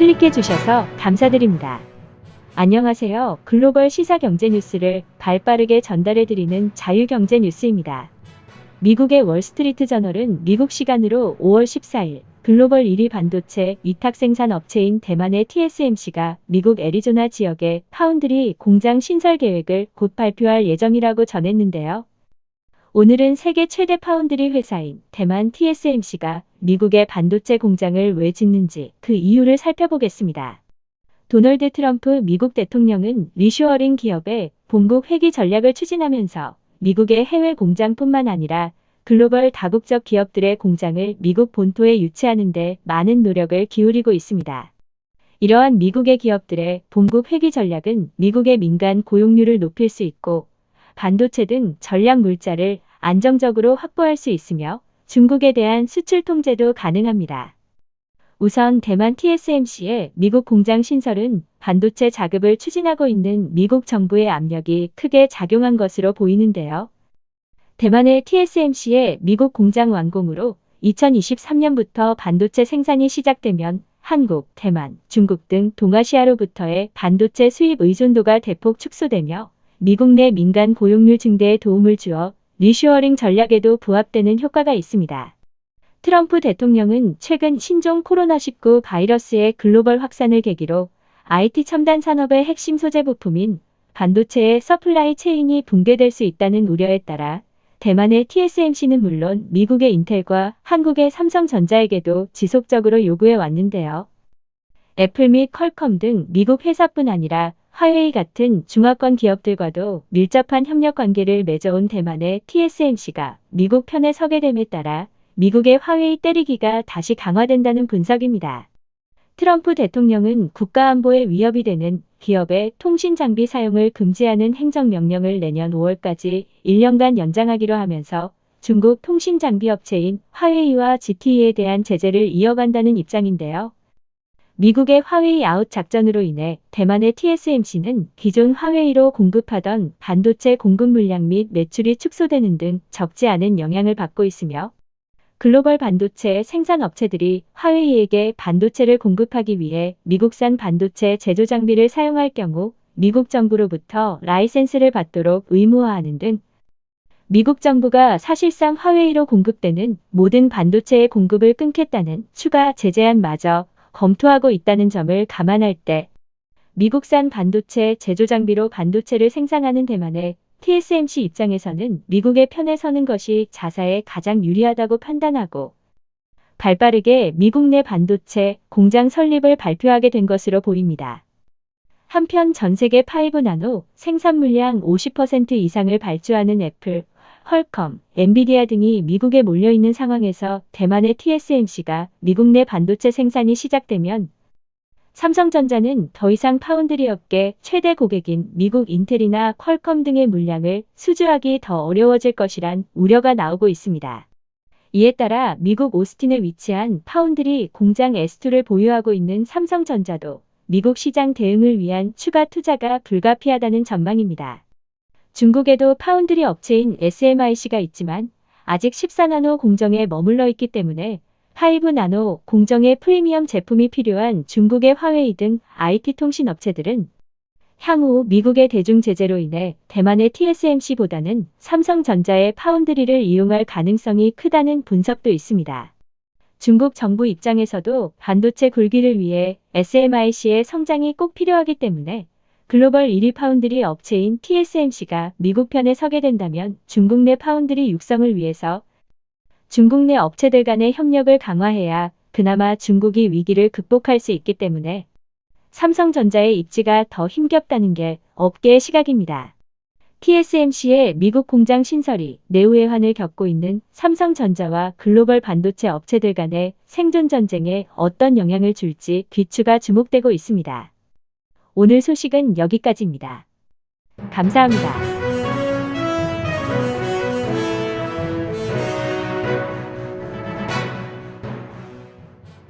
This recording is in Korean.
클릭해 주셔서 감사드립니다. 안녕하세요. 글로벌 시사 경제 뉴스를 발빠르게 전달해 드리는 자유경제 뉴스입니다. 미국의 월스트리트 저널은 미국 시간으로 5월 14일 글로벌 1위 반도체 위탁 생산 업체인 대만의 TSMC가 미국 애리조나 지역에 파운드리 공장 신설 계획을 곧 발표할 예정이라고 전했는데요. 오늘은 세계 최대 파운드리 회사인 대만 TSMC가 미국의 반도체 공장을 왜 짓는지 그 이유를 살펴보겠습니다. 도널드 트럼프 미국 대통령은 리쇼어링 기업의 본국 회귀 전략을 추진하면서 미국의 해외 공장뿐만 아니라 글로벌 다국적 기업들의 공장을 미국 본토에 유치하는 데 많은 노력을 기울이고 있습니다. 이러한 미국의 기업들의 본국 회귀 전략은 미국의 민간 고용률을 높일 수 있고 반도체 등 전략 물자를 안정적으로 확보할 수 있으며 중국에 대한 수출 통제도 가능합니다. 우선 대만 TSMC의 미국 공장 신설은 반도체 자급을 추진하고 있는 미국 정부의 압력이 크게 작용한 것으로 보이는데요. 대만의 TSMC의 미국 공장 완공으로 2023년부터 반도체 생산이 시작되면 한국, 대만, 중국 등 동아시아로부터의 반도체 수입 의존도가 대폭 축소되며 미국 내 민간 고용률 증대에 도움을 주어 리쇼어링 전략에도 부합되는 효과가 있습니다. 트럼프 대통령은 최근 신종 코로나19 바이러스의 글로벌 확산을 계기로 IT 첨단 산업의 핵심 소재 부품인 반도체의 서플라이 체인이 붕괴될 수 있다는 우려에 따라 대만의 TSMC는 물론 미국의 인텔과 한국의 삼성전자에게도 지속적으로 요구해 왔는데요. 애플 및 퀄컴 등 미국 회사뿐 아니라 화웨이 같은 중화권 기업들과도 밀접한 협력 관계를 맺어온 대만의 TSMC가 미국 편에 서게 됨에 따라 미국의 화웨이 때리기가 다시 강화된다는 분석입니다. 트럼프 대통령은 국가안보에 위협이 되는 기업의 통신 장비 사용을 금지하는 행정명령을 내년 5월까지 1년간 연장하기로 하면서 중국 통신 장비 업체인 화웨이와 ZTE에 대한 제재를 이어간다는 입장인데요. 미국의 화웨이 아웃 작전으로 인해 대만의 TSMC는 기존 화웨이로 공급하던 반도체 공급 물량 및 매출이 축소되는 등 적지 않은 영향을 받고 있으며 글로벌 반도체 생산 업체들이 화웨이에게 반도체를 공급하기 위해 미국산 반도체 제조 장비를 사용할 경우 미국 정부로부터 라이센스를 받도록 의무화하는 등 미국 정부가 사실상 화웨이로 공급되는 모든 반도체의 공급을 끊겠다는 추가 제재안마저 검토하고 있다는 점을 감안할 때 미국산 반도체 제조 장비로 반도체를 생산하는 대만의 TSMC 입장에서는 미국의 편에 서는 것이 자사에 가장 유리하다고 판단하고 발빠르게 미국 내 반도체 공장 설립을 발표하게 된 것으로 보입니다. 한편 전 세계 5나노 생산 물량 50% 이상을 발주하는 애플, 퀄컴, 엔비디아 등이 미국에 몰려있는 상황에서 대만의 TSMC가 미국 내 반도체 생산이 시작되면 삼성전자는 더 이상 파운드리 업계 최대 고객인 미국 인텔이나 퀄컴 등의 물량을 수주하기 더 어려워질 것이란 우려가 나오고 있습니다. 이에 따라 미국 오스틴에 위치한 파운드리 공장 S2를 보유하고 있는 삼성전자도 미국 시장 대응을 위한 추가 투자가 불가피하다는 전망입니다. 중국에도 파운드리 업체인 SMIC가 있지만 아직 14나노 공정에 머물러 있기 때문에 5나노 공정의 프리미엄 제품이 필요한 중국의 화웨이 등 IT 통신 업체들은 향후 미국의 대중 제재로 인해 대만의 TSMC보다는 삼성전자의 파운드리를 이용할 가능성이 크다는 분석도 있습니다. 중국 정부 입장에서도 반도체 굴기를 위해 SMIC의 성장이 꼭 필요하기 때문에 글로벌 1위 파운드리 업체인 TSMC가 미국 편에 서게 된다면 중국 내 파운드리 육성을 위해서 중국 내 업체들 간의 협력을 강화해야 그나마 중국이 위기를 극복할 수 있기 때문에 삼성전자의 입지가 더 힘겹다는 게 업계의 시각입니다. TSMC의 미국 공장 신설이 내후의 겪고 있는 삼성전자와 글로벌 반도체 업체들 간의 생존 전쟁에 어떤 영향을 줄지 귀추가 주목되고 있습니다. 오늘 소식은 여기까지입니다. 감사합니다.